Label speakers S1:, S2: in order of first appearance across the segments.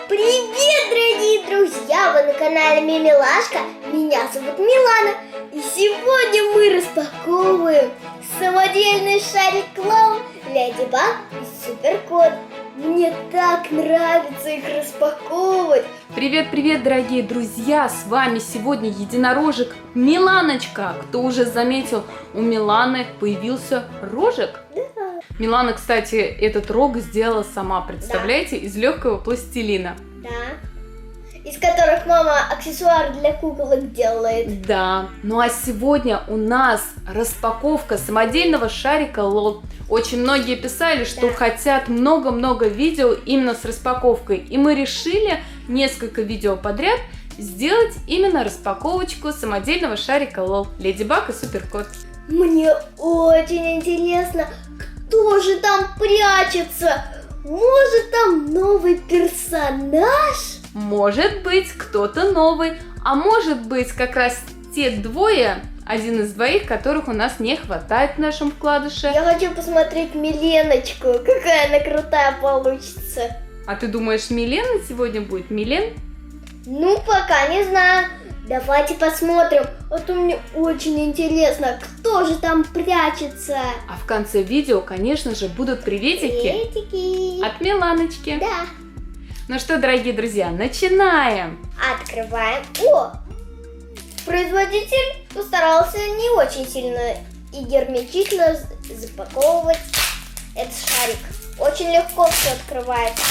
S1: Привет, дорогие друзья! Вы на канале Мимилашка. Меня зовут Милана. И сегодня мы распаковываем самодельный шарик клоун, Леди Баг и Супер Кот. Мне так нравится их распаковывать.
S2: Привет, дорогие друзья! С вами сегодня единорожек Миланочка. Кто уже заметил, у Миланы появился рожек.
S1: Да.
S2: Милана, кстати, этот рог сделала сама, представляете, из легкого пластилина.
S1: Да. Из которых мама аксессуар для куколок делает.
S2: Да. Ну а сегодня у нас распаковка самодельного шарика LOL. Очень многие писали, что хотят много-много видео именно с распаковкой. И мы решили несколько видео подряд сделать именно распаковочку самодельного шарика LOL. Леди Баг и Супер Кот.
S1: Мне очень интересно, кто же там прячется? Может, там новый персонаж?
S2: Может быть, кто-то новый, а может быть, как раз те двое, один из двоих, которых у нас не хватает в нашем вкладыше.
S1: Я хочу посмотреть Миленочку, какая она крутая получится.
S2: А ты думаешь, Милена сегодня будет? Милен?
S1: Ну, пока не знаю. Давайте посмотрим, а то мне очень интересно, кто же там прячется.
S2: А в конце видео, конечно же, будут приветики
S1: Приветики.
S2: от Миланочки.
S1: Да.
S2: Ну что, дорогие друзья, начинаем!
S1: Открываем. О! Производитель постарался не очень сильно и герметично запаковывать этот шарик. Очень легко все открывается.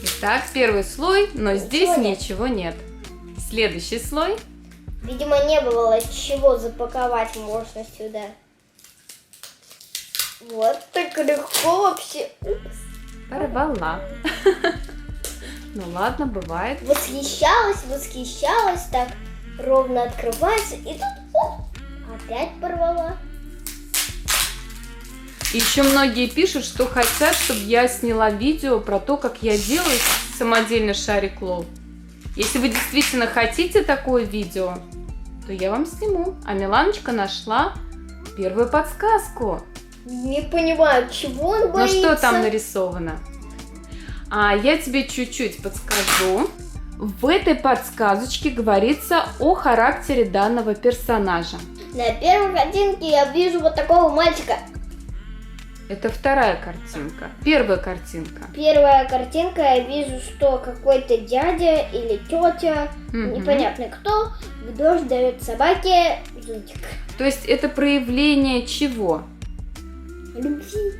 S2: Итак, первый слой, но здесь
S1: Ничего нет.
S2: ничего нет. Следующий слой.
S1: Видимо, не было чего запаковать можно сюда. Вот так легко вообще. Упс.
S2: Порвала. Ну ладно, бывает.
S1: Восхищалась, так ровно открывается. И тут, оп, опять порвала.
S2: Еще многие пишут, что хотят, чтобы я сняла видео про то, как я делаю самодельный шарик LOL. Если вы действительно хотите такое видео, то я вам сниму. А Миланочка нашла первую подсказку.
S1: Не понимаю, чего он
S2: Ну
S1: боится.
S2: что там нарисовано? А я тебе чуть-чуть подскажу. В этой подсказочке говорится о характере данного персонажа.
S1: На первой картинке я вижу вот такого мальчика.
S2: Это вторая картинка. Первая картинка.
S1: Первая картинка, я вижу, что какой-то дядя или тетя, непонятно кто, в дождь дает собаке зонтик.
S2: То есть это проявление чего?
S1: Любви.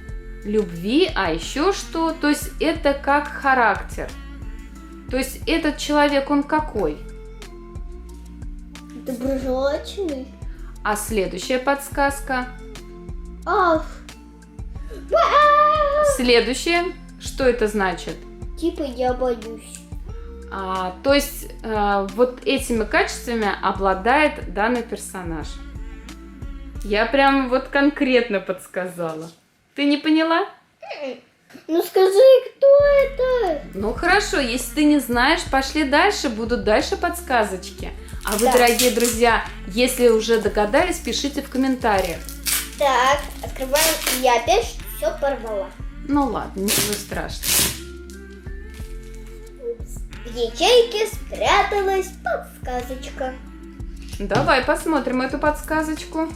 S2: Любви, а еще что? То есть это как характер. То есть этот человек, он какой?
S1: Доброжелательный.
S2: А следующая подсказка?
S1: Ах.
S2: Следующее, что это значит?
S1: Типа я боюсь.
S2: То есть вот этими качествами обладает данный персонаж. Я прям вот конкретно подсказала. Ты не поняла?
S1: Ну скажи, кто это?
S2: Ну хорошо, если ты не знаешь, пошли дальше, будут дальше подсказочки. А вы,
S1: Да.
S2: дорогие друзья, если уже догадались, пишите в комментариях.
S1: Так, открываем, и я опять все порвала.
S2: Ну ладно, ничего страшного.
S1: Упс. В ячейке спряталась подсказочка.
S2: Давай посмотрим эту подсказочку.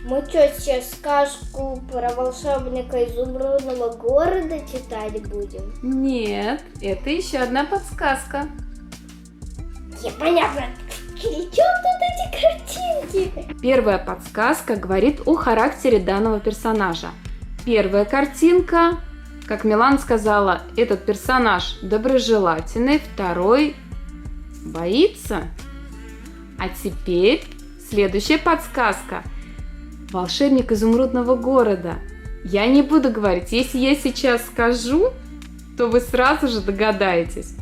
S1: Мы что, сейчас сказку про волшебника изумрудного города читать будем?
S2: Нет, это еще одна подсказка.
S1: Непонятно, при чем тут эти картинки?
S2: Первая подсказка говорит о характере данного персонажа. Первая картинка, как Милана сказала, этот персонаж доброжелательный, второй боится. А теперь следующая подсказка. Волшебник изумрудного города. Я не буду говорить, если я сейчас скажу, то вы сразу же догадаетесь.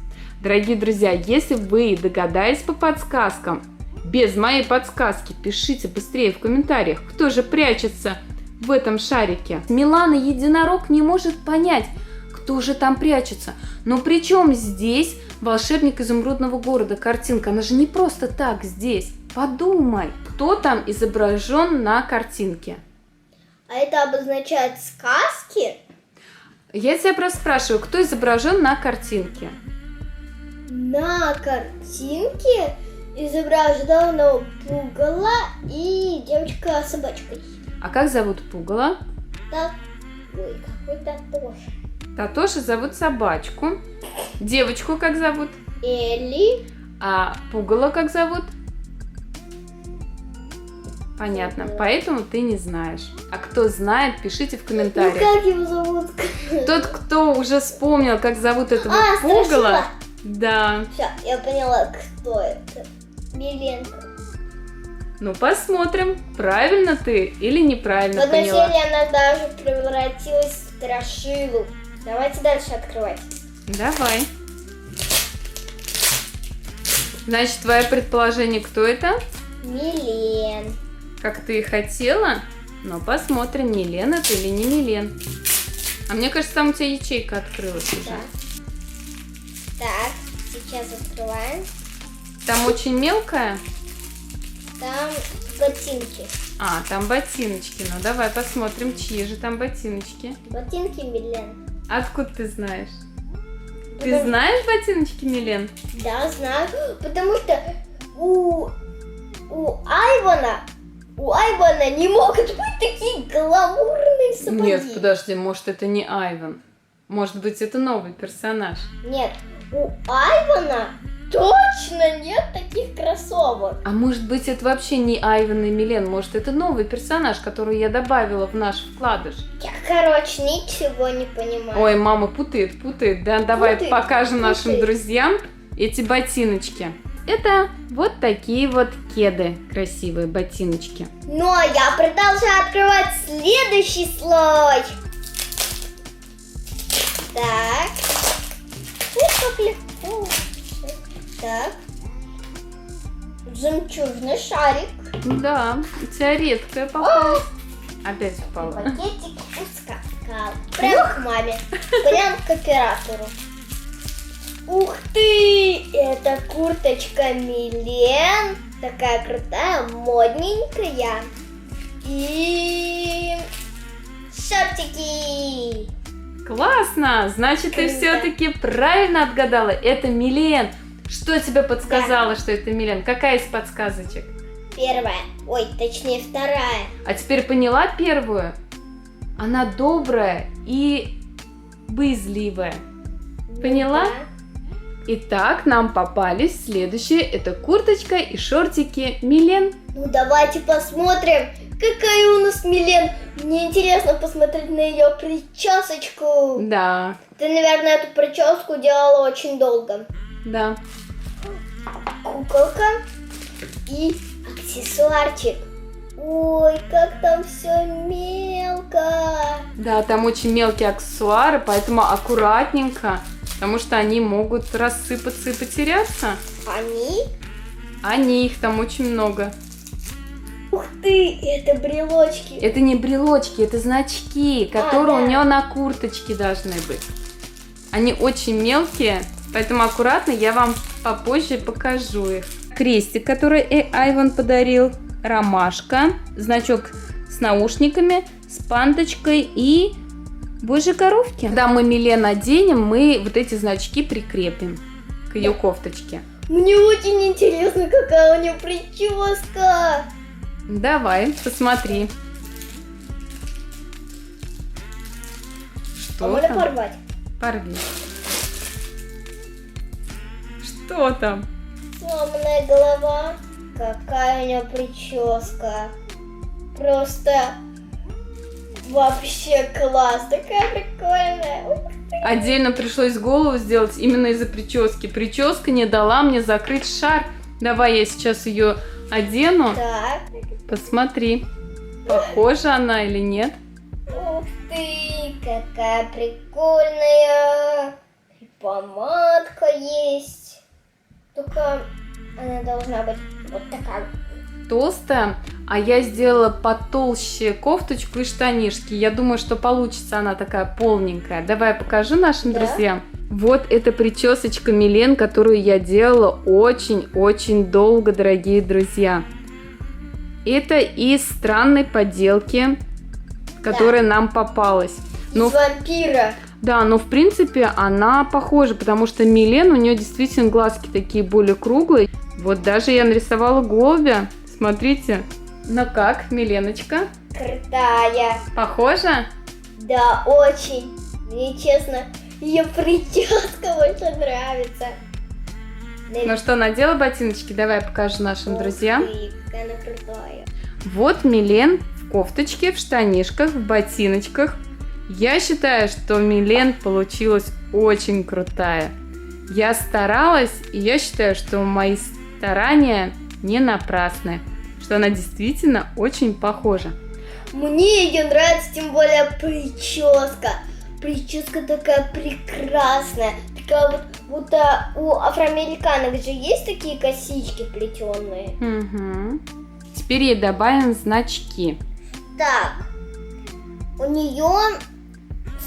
S2: Дорогие друзья, если вы догадались по подсказкам, без моей подсказки, пишите быстрее в комментариях, кто же прячется в этом шарике. Милана Единорог не может понять, кто же там прячется. Но при чем здесь волшебник изумрудного города? Картинка, она же не просто так здесь. Подумай, кто там изображен на картинке.
S1: А это обозначает сказки?
S2: Я тебя просто спрашиваю, кто изображен на картинке?
S1: На картинке изображено пугало и девочка с собачкой.
S2: А как зовут пугало?
S1: Так, ой, какой-то тоже.
S2: Татоши зовут собачку. Девочку как зовут?
S1: Элли.
S2: А пугало как зовут? Понятно,
S1: Забыла.
S2: поэтому ты не знаешь. А кто знает, пишите в
S1: Ну
S2: комментариях.
S1: как его зовут?
S2: Тот, кто уже вспомнил, как зовут этого пугало.
S1: Страшила.
S2: Да.
S1: Все, я поняла, кто это. Миленка.
S2: Ну посмотрим, правильно ты или
S1: В
S2: неправильно
S1: одной
S2: поняла.
S1: серии она даже превратилась в Страшилу. Давайте дальше открывать.
S2: Давай. Значит, твое предположение, кто это?
S1: Милен.
S2: Как ты и хотела? Но посмотрим, Милен это или не Милен. А мне кажется, там у тебя ячейка открылась уже.
S1: Да. Так, сейчас открываем.
S2: Там очень мелкая?
S1: Там ботинки.
S2: А, там ботиночки. Ну давай посмотрим, чьи же там ботиночки.
S1: Ботинки Милен.
S2: Откуда ты знаешь? Ты
S1: Потому-
S2: знаешь ботиночки, Милен?
S1: Да, знаю. Потому что у Айвана не могут быть такие гламурные сапоги.
S2: Нет, подожди, может это не Айван. Может быть это новый персонаж.
S1: Нет, у Айвана точно нет таких кроссовок.
S2: А может быть это вообще не Айван и Милен. Может это новый персонаж, который я добавила в наш вкладыш.
S1: Я, короче, ничего не понимаю.
S2: Ой, мама путает. Да, давай
S1: Путает,
S2: покажем нашим
S1: путает.
S2: друзьям эти ботиночки. Это вот такие вот кеды, красивые ботиночки.
S1: Ну, а я продолжаю открывать следующий слой. Так. Ой, как легко. Так. Жемчужный шарик.
S2: Да, у тебя редкая попалась. Опять упала.
S1: Пакетик ускакал. Прям к маме. Прям к оператору. Ух ты! Это курточка Милен. Такая крутая, модненькая. И шортики.
S2: Классно! Значит, ты
S1: Круто.
S2: все-таки правильно отгадала. Это Милен. Что тебе подсказало, что это Милен? Какая из подсказочек?
S1: Первая. Ой, точнее вторая.
S2: А теперь поняла первую? Она добрая и боязливая. Поняла?
S1: Да.
S2: Итак, нам попались следующие. Это курточка и шортики Милен.
S1: Ну давайте посмотрим, какая у нас Милен. Мне интересно посмотреть на ее причесочку.
S2: Да,
S1: Ты, наверное, эту прическу делала очень долго.
S2: да.
S1: Куколка и аксессуарчик. Ой, как там все мелко.
S2: Да, там очень мелкие аксессуары, поэтому аккуратненько, потому что они могут рассыпаться и потеряться.
S1: Они?
S2: Их там очень много.
S1: Ух ты, это брелочки.
S2: Это не брелочки, это значки, которые
S1: да.
S2: у нее на курточке должны быть. Они очень мелкие, поэтому аккуратно я вам попозже покажу их. Крестик, который Айван подарил, ромашка, значок с наушниками, с пандочкой и божьей коровки. Когда мы Милен оденем, мы вот эти значки прикрепим к ее кофточке.
S1: Мне очень интересно, какая у нее прическа.
S2: Давай, посмотри.
S1: А
S2: Что
S1: можно
S2: там?
S1: порвать?
S2: Порви. Что там?
S1: Сломанная голова. Какая у нее прическа. Просто вообще класс. Такая прикольная. Ух ты.
S2: Отдельно пришлось голову сделать именно из-за прически. Прическа не дала мне закрыть шар. Давай я сейчас ее одену.
S1: Так.
S2: Посмотри, похожа она или нет.
S1: Ух ты, какая прикольная. И помадка есть. Только она должна быть вот такая.
S2: Толстая, а я сделала потолще кофточку и штанишки. Я думаю, что получится она такая полненькая. Давай я покажу нашим
S1: Да.
S2: друзьям. Вот эта причесочка Милен, которую я делала очень-очень долго, дорогие друзья. Это из странной поделки, которая нам попалась. Ну,
S1: Из вампира.
S2: да, но в принципе она похожа, потому что Милен, у нее действительно глазки такие более круглые. Вот даже я нарисовала голубя. Смотрите. Ну как, Миленочка?
S1: Крутая.
S2: Похожа?
S1: Да, очень. Мне честно, ее прическа больше нравится.
S2: Ну что, надела ботиночки? Давай покажу нашим друзьям.
S1: Ух ты, какая она крутая.
S2: Вот Милен в кофточке, в штанишках, в ботиночках. Я считаю, что Милен получилась очень крутая. Я старалась, и я считаю, что мои старания не напрасны, что она действительно очень похожа.
S1: Мне ее нравится, тем более прическа. Прическа такая прекрасная. Такая вот, будто у афроамериканок же есть такие косички плетеные.
S2: Угу. Теперь ей добавим значки.
S1: Так, у нее...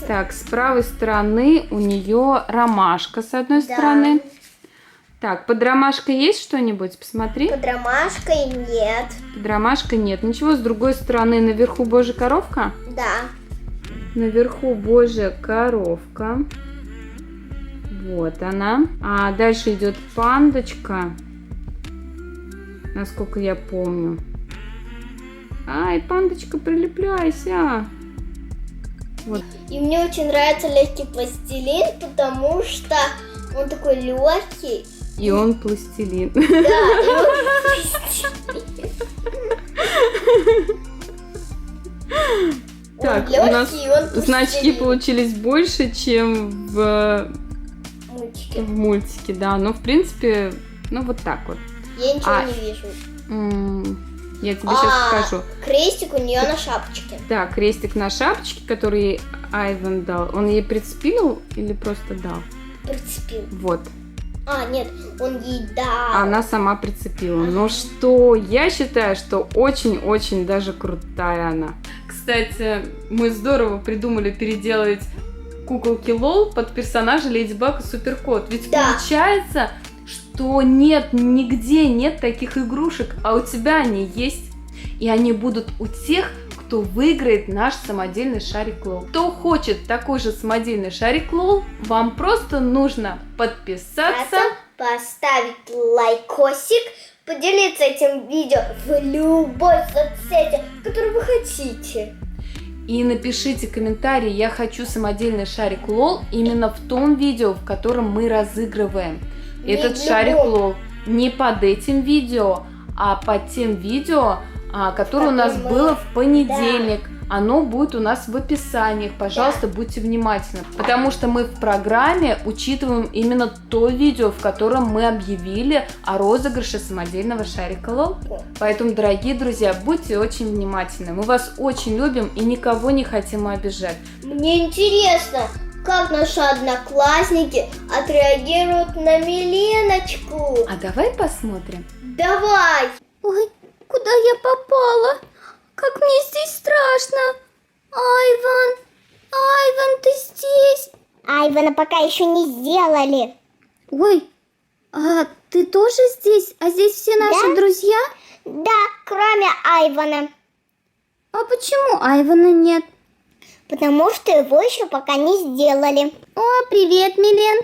S2: Так, с правой стороны у нее ромашка с одной
S1: Да.
S2: стороны. Так, под ромашкой есть что-нибудь? Посмотри.
S1: Под ромашкой нет.
S2: Под ромашкой нет. Ничего, с другой стороны наверху Божья коровка.
S1: Да.
S2: Наверху Божья коровка. Вот она. А дальше идет пандочка. Насколько я помню. Ай, пандочка, прилепляйся. Вот.
S1: И мне очень нравится легкий пластилин, потому что он такой легкий.
S2: И он пластилин.
S1: Да, и он пластилин.
S2: Так,
S1: Он
S2: у нас
S1: легкий, и он пластилин.
S2: значки получились больше, чем в
S1: Мультики.
S2: мультике, да. Но в принципе, ну вот так вот.
S1: Я ничего
S2: А.
S1: не вижу.
S2: Я тебе сейчас покажу.
S1: Крестик у нее на шапочке.
S2: Да, крестик на шапочке, который ей Айвен дал. Он ей прицепил или просто дал?
S1: Прицепил.
S2: Вот.
S1: А, нет, он ей дал.
S2: Она сама прицепила. Ну что, я считаю, что очень-очень даже крутая она. Кстати, мы здорово придумали переделать куколки Лол под персонажа Леди Баг и Суперкот. Ведь
S1: Да.
S2: получается, что нет, нигде нет таких игрушек, а у тебя они есть. И они будут у тех, кто выиграет наш самодельный шарик Лол. Кто хочет такой же самодельный шарик Лол, вам просто нужно подписаться.
S1: Поставить лайкосик, поделиться этим видео в любой соцсети, в которой вы хотите.
S2: И напишите комментарий, я хочу самодельный шарик Лол именно в том видео, в котором мы разыгрываем этот
S1: Не
S2: шарик
S1: любом.
S2: Лол. Не под этим видео, а под тем видео, которое у нас
S1: Которое мы-
S2: было в понедельник. Оно будет у нас в описании. Пожалуйста, будьте внимательны. Потому что мы в программе учитываем именно то видео, в котором мы объявили о розыгрыше самодельного шарика Лол. Поэтому, дорогие друзья, будьте очень внимательны. Мы вас очень любим и никого не хотим обижать.
S1: Мне интересно, как наши одноклассники отреагируют на Миленочку.
S2: А давай посмотрим.
S1: Давай! Ой, куда я попала? Как мне здесь страшно. Айван, ты здесь? Айвана пока еще не сделали.
S3: Ой, а ты тоже здесь? А здесь все наши
S1: Да.
S3: друзья?
S1: Да, кроме Айвана.
S3: А почему Айвана нет?
S1: Потому что его еще пока не сделали.
S3: О, привет, Милен.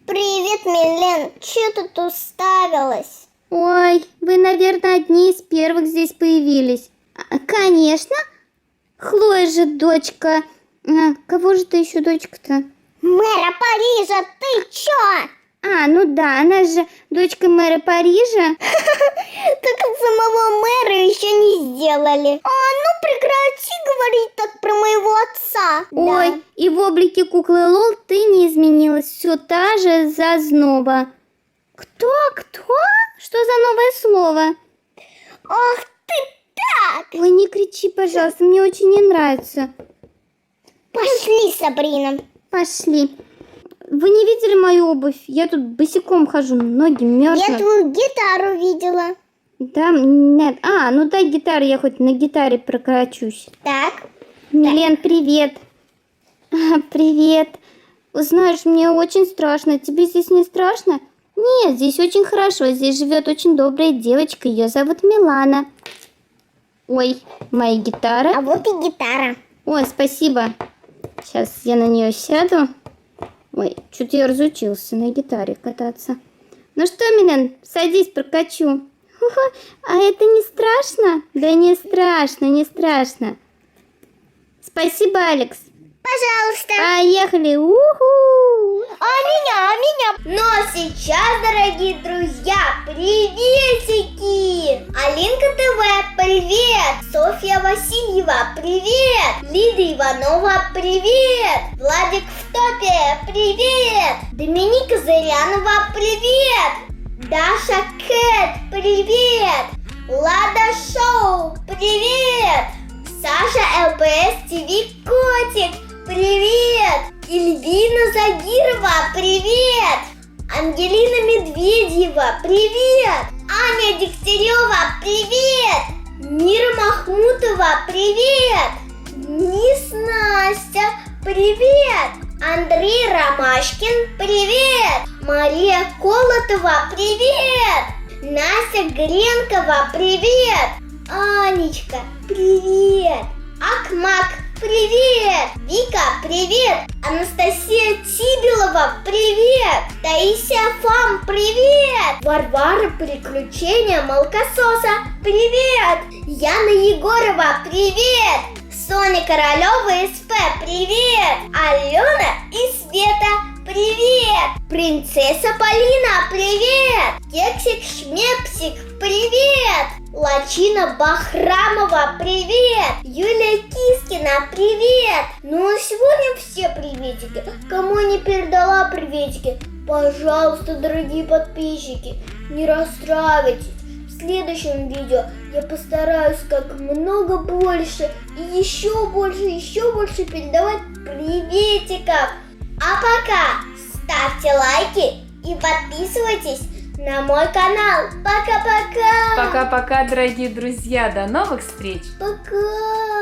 S1: Привет, Милен. Че ты тут уставилась?
S3: Ой, вы, наверное, одни из первых здесь появились. Конечно. Хлоя же дочка. Кого же ты еще дочка-то?
S1: Мэра Парижа, ты чё?
S3: Ну да, она же дочка мэра Парижа.
S1: Так самого мэра еще не сделали. Ну прекрати говорить так про моего отца.
S3: Ой, и в облике куклы Лол ты не изменилась. Все та же зазноба. Кто? Что за новое слово?
S1: Ах ты так!
S3: Ой, не кричи, пожалуйста, мне очень не нравится.
S1: Пошли, Сабрина.
S3: Пошли. Вы не видели мою обувь? Я тут босиком хожу, ноги
S1: Я
S3: мерзнут.
S1: твою гитару видела.
S3: Да, нет. Ну дай гитару, я хоть на гитаре прокачусь.
S1: Так.
S3: Милен, привет. Привет. Знаешь, мне очень страшно. Тебе здесь не страшно? Нет, здесь очень хорошо. Здесь живет очень добрая девочка. Ее зовут Милана. Ой, моя гитара.
S1: А вот и гитара.
S3: Ой, спасибо. Сейчас я на нее сяду. Ой, что-то я разучился на гитаре кататься. Ну что, Милен, садись, прокачу. А это не страшно? Да не страшно, не страшно. Спасибо, Алекс.
S1: Пожалуйста.
S3: Поехали. Уху.
S1: А меня. Но сейчас, дорогие друзья, приветики! Алинка ТВ, привет! Софья Васильева, привет! Лида Иванова, привет! Владик в топе, привет! Доминика Зырянова, привет! Даша Кэт, привет! Лада Шоу, привет! Саша ЛПС ТВ Котик, привет! Ильвина Загирова, привет! Ангелина Медведева, привет! Аня Дегтярева, привет! Мира Махмутова, привет! Мисс Настя, привет! Андрей Ромашкин, привет! Мария Колотова, привет! Настя Гренкова, привет! Анечка, привет! Акмак, привет! Вика, привет! Анастасия Тибелова, привет! Таисия Фам, привет! Варвара Приключения Молокососа, привет! Яна Егорова, привет! Соня Королева СП, привет! Алена и Света, привет! Принцесса Полина, привет! Кексик Шмепсик, привет! Лачина Бахрамова, привет! Юлия Кискина, привет! Ну а сегодня все приветики. Кому не передала приветики, пожалуйста, дорогие подписчики, не расстраивайтесь. В следующем видео я постараюсь как много больше и еще больше передавать приветиков. А пока ставьте лайки и подписывайтесь на мой канал. Пока-пока.
S2: Пока-пока, дорогие друзья. До новых встреч.
S1: Пока.